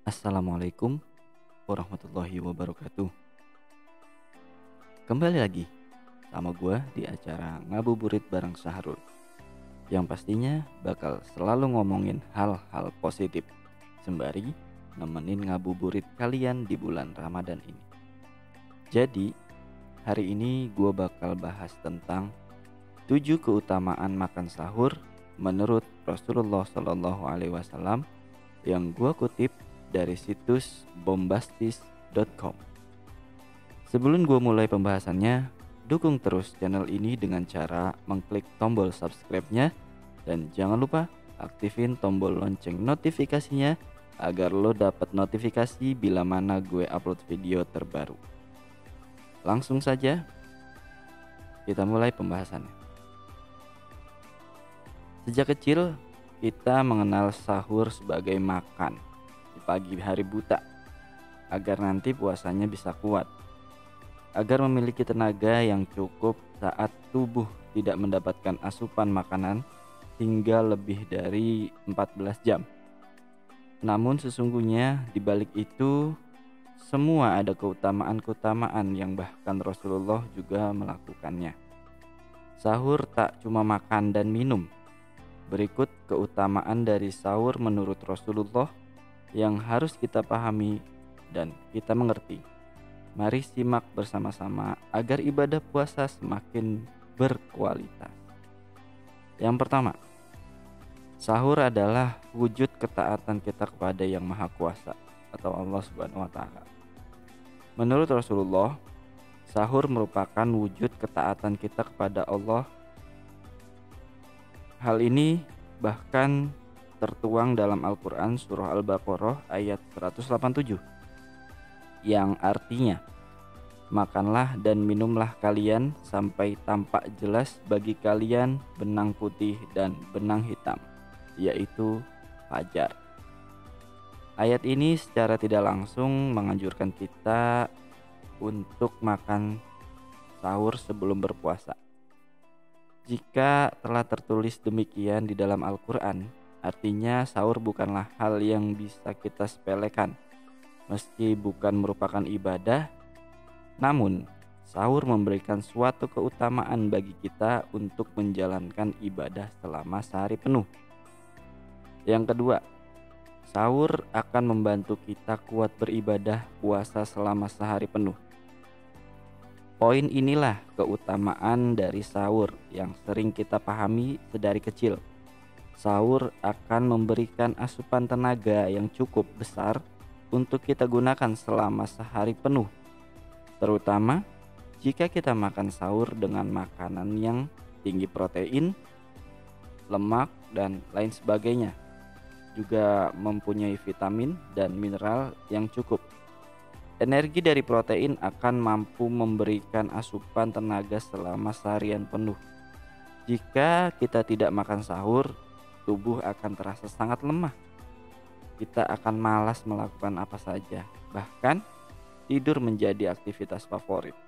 Assalamualaikum warahmatullahi wabarakatuh. Kembali lagi sama gue di acara Ngabuburit bareng Sahrul, yang pastinya bakal selalu ngomongin hal-hal positif sembari nemenin ngabuburit kalian di bulan Ramadan ini. Jadi hari ini gue bakal bahas tentang 7 keutamaan makan sahur menurut Rasulullah Shallallahu Alaihi Wasallam yang gue kutip dari situs bombastis.com. Sebelum gue mulai pembahasannya, dukung terus channel ini dengan cara mengklik tombol subscribe-nya dan jangan lupa aktifin tombol lonceng notifikasinya agar lo dapat notifikasi bila mana gue upload video terbaru. Langsung saja kita mulai pembahasannya. Sejak kecil kita mengenal sahur sebagai makan di pagi hari buta agar nanti puasanya bisa kuat, agar memiliki tenaga yang cukup saat tubuh tidak mendapatkan asupan makanan hingga lebih dari 14 jam. Namun sesungguhnya di balik itu semua ada keutamaan-keutamaan yang bahkan Rasulullah juga melakukannya. Sahur tak cuma makan dan minum. Berikut keutamaan dari sahur menurut Rasulullah yang harus kita pahami dan kita mengerti. Mari simak bersama-sama agar ibadah puasa semakin berkualitas. Yang pertama, sahur adalah wujud ketaatan kita kepada Yang Maha Kuasa atau Allah Subhanahu wa taala. Menurut Rasulullah, sahur merupakan wujud ketaatan kita kepada Allah. Hal ini bahkan tertuang dalam Al-Quran surah Al-Baqarah ayat 187 yang artinya, makanlah dan minumlah kalian sampai tampak jelas bagi kalian benang putih dan benang hitam, yaitu fajar. Ayat ini secara tidak langsung menganjurkan kita untuk makan sahur sebelum berpuasa. Jika telah tertulis demikian di dalam Al-Quran, artinya sahur bukanlah hal yang bisa kita sepelekan. Meski bukan merupakan ibadah, namun sahur memberikan suatu keutamaan bagi kita untuk menjalankan ibadah selama sehari penuh. Yang kedua, sahur akan membantu kita kuat beribadah puasa selama sehari penuh. Poin inilah keutamaan dari sahur yang sering kita pahami sedari kecil. Sahur akan memberikan asupan tenaga yang cukup besar untuk kita gunakan selama sehari penuh. Terutama jika kita makan sahur dengan makanan yang tinggi protein, lemak, dan lain sebagainya. Juga mempunyai vitamin dan mineral yang cukup. Energi dari protein akan mampu memberikan asupan tenaga selama seharian penuh. Jika kita tidak makan sahur, tubuh akan terasa sangat lemah. Kita akan malas melakukan apa saja, bahkan tidur menjadi aktivitas favorit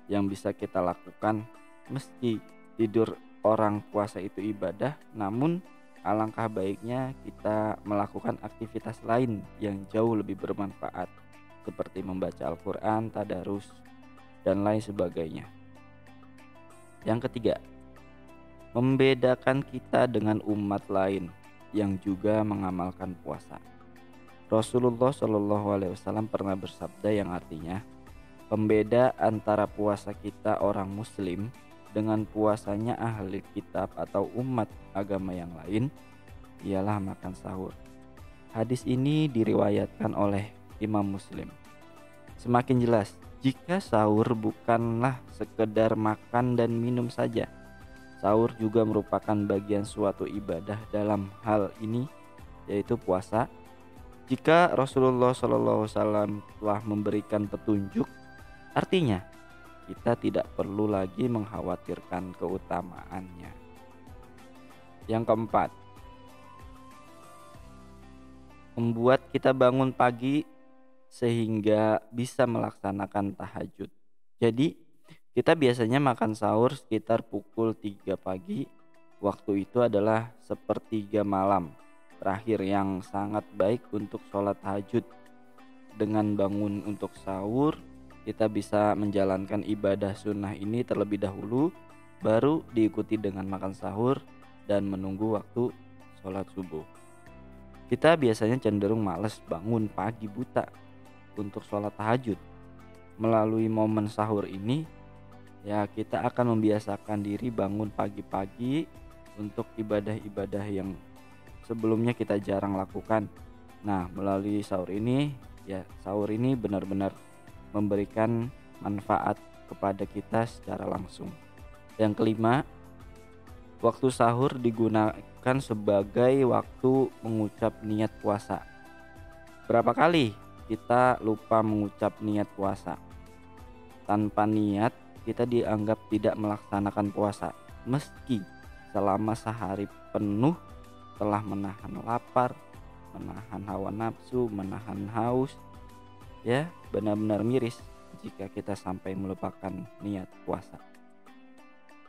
yang bisa kita lakukan. Meski tidur orang puasa itu ibadah, namun alangkah baiknya kita melakukan aktivitas lain yang jauh lebih bermanfaat, seperti membaca Al-Quran, tadarus, dan lain sebagainya. Yang ketiga, membedakan kita dengan umat lain yang juga mengamalkan puasa. Rasulullah Shallallahu Alaihi Wasallam pernah bersabda yang artinya, pembeda antara puasa kita orang Muslim dengan puasanya ahli kitab atau umat agama yang lain ialah makan sahur. Hadis ini diriwayatkan oleh Imam Muslim. Semakin jelas jika sahur bukanlah sekedar makan dan minum saja. Sahur juga merupakan bagian suatu ibadah dalam hal ini, yaitu puasa. Jika Rasulullah SAW telah memberikan petunjuk, artinya kita tidak perlu lagi mengkhawatirkan keutamaannya. Yang keempat, membuat kita bangun pagi sehingga bisa melaksanakan tahajud. Jadi kita biasanya makan sahur sekitar pukul 3 pagi. Waktu itu adalah sepertiga malam. terakhir yang sangat baik untuk sholat tahajud. Dengan bangun untuk sahur, kita bisa menjalankan ibadah sunnah ini terlebih dahulu, baru diikuti dengan makan sahur dan menunggu waktu sholat subuh. Kita biasanya cenderung malas bangun pagi buta untuk sholat tahajud. Melalui momen sahur ini, ya kita akan membiasakan diri bangun pagi-pagi untuk ibadah-ibadah yang sebelumnya kita jarang lakukan. Nah, melalui sahur ini, ya sahur ini benar-benar memberikan manfaat kepada kita secara langsung. Yang kelima, waktu sahur digunakan sebagai waktu mengucap niat puasa. Berapa kali kita lupa mengucap niat puasa? Tanpa niat, kita dianggap tidak melaksanakan puasa, meski selama sehari penuh telah menahan lapar, menahan hawa nafsu, menahan haus. Ya, benar-benar miris jika kita sampai melupakan niat puasa.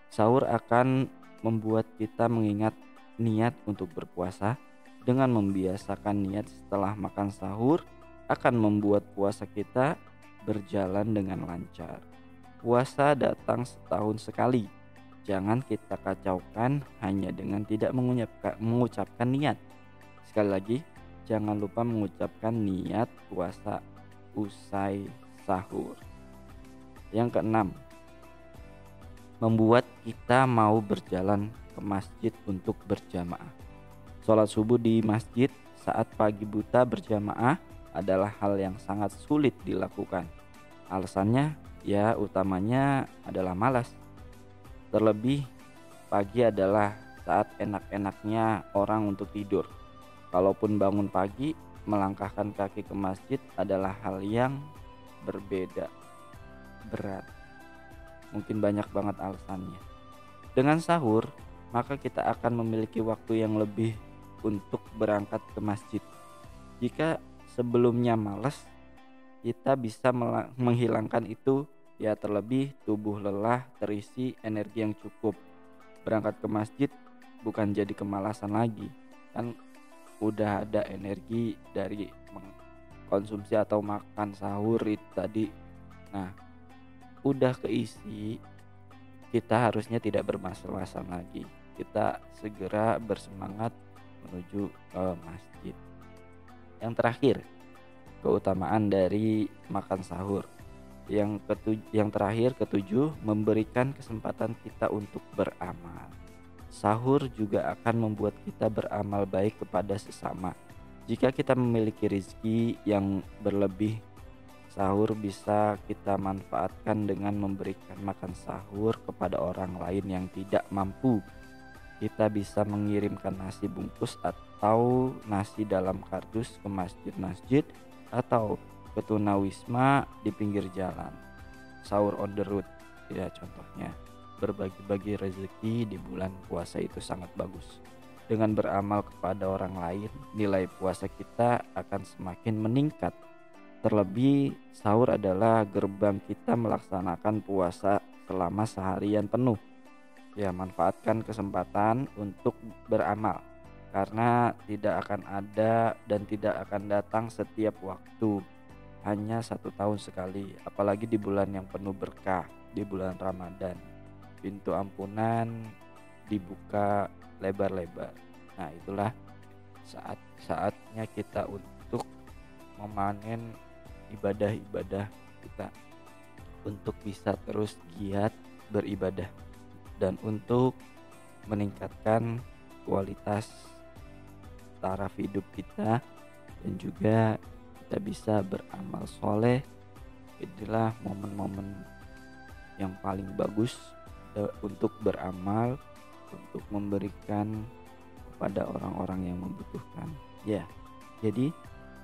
Sahur akan membuat kita mengingat niat untuk berpuasa. Dengan membiasakan niat setelah makan sahur akan membuat puasa kita berjalan dengan lancar. Puasa datang setahun sekali. Jangan kita kacaukan hanya dengan tidak mengucapkan niat. Sekali lagi, jangan lupa mengucapkan niat puasa usai sahur. Yang keenam, membuat kita mau berjalan ke masjid untuk berjamaah. Sholat subuh di masjid saat pagi buta berjamaah adalah hal yang sangat sulit dilakukan. Alasannya ya utamanya adalah malas. Terlebih pagi adalah saat enak-enaknya orang untuk tidur. Kalaupun bangun pagi, melangkahkan kaki ke masjid adalah hal yang berbeda, berat. Mungkin banyak banget alasannya. Dengan sahur, maka kita akan memiliki waktu yang lebih untuk berangkat ke masjid. Jika sebelumnya malas, kita bisa menghilangkan itu, ya terlebih tubuh lelah, terisi energi yang cukup. Berangkat ke masjid bukan jadi kemalasan lagi, kan udah ada energi dari mengkonsumsi atau makan sahur itu tadi. Nah, udah keisi, kita harusnya tidak bermalas-malasan lagi. Kita segera bersemangat menuju ke masjid. Yang terakhir, keutamaan dari makan sahur. Yang terakhir, ketujuh, memberikan kesempatan kita untuk beramal. Sahur juga akan membuat kita beramal baik kepada sesama. Jika kita memiliki rezeki yang berlebih, sahur bisa kita manfaatkan dengan memberikan makan sahur kepada orang lain yang tidak mampu. Kita bisa mengirimkan nasi bungkus atau nasi dalam kardus ke masjid-masjid atau ke tunawisma di pinggir jalan. Sahur on the road, ya contohnya. Berbagi-bagi rezeki di bulan puasa itu sangat bagus. Dengan beramal kepada orang lain, nilai puasa kita akan semakin meningkat. Terlebih, sahur adalah gerbang kita melaksanakan puasa selama seharian penuh. Ya, manfaatkan kesempatan untuk beramal, karena tidak akan ada dan tidak akan datang setiap waktu. Hanya 1 tahun sekali, apalagi di bulan yang penuh berkah, di bulan Ramadan. Pintu ampunan dibuka lebar-lebar. Nah, itulah saat-saatnya kita untuk memanen ibadah-ibadah kita, untuk bisa terus giat beribadah dan untuk meningkatkan kualitas taraf hidup kita, dan juga kita bisa beramal soleh. Inilah momen-momen yang paling bagus untuk beramal, untuk memberikan kepada orang-orang yang membutuhkan. Ya, jadi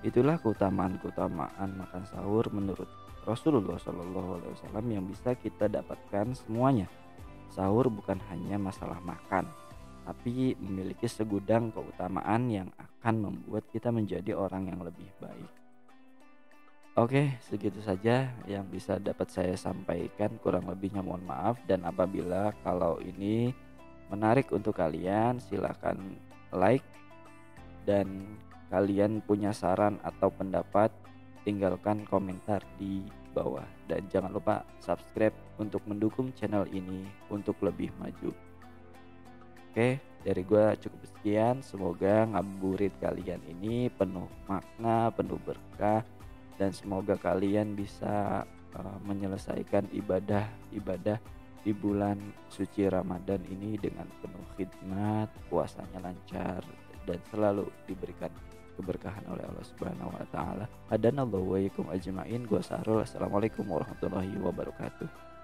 itulah keutamaan-keutamaan makan sahur menurut Rasulullah SAW yang bisa kita dapatkan semuanya. Sahur bukan hanya masalah makan, tapi memiliki segudang keutamaan yang akan membuat kita menjadi orang yang lebih baik. Oke, segitu saja yang bisa dapat saya sampaikan. Kurang lebihnya mohon maaf, dan apabila kalau ini menarik untuk kalian, silakan like Dan kalian punya saran atau pendapat, tinggalkan komentar di bawah. Dan jangan lupa subscribe untuk mendukung channel ini untuk lebih maju. Oke, dari gua cukup sekian. Semoga ngabuburit kalian ini penuh makna, penuh berkah, dan semoga kalian bisa menyelesaikan ibadah-ibadah di bulan suci Ramadan ini dengan penuh khidmat, puasanya lancar, dan selalu diberikan keberkahan oleh Allah Subhanahu wa taala. Hadanallahu wa iyyakum ajmain. Gua Sahrul. Assalamualaikum warahmatullahi wabarakatuh.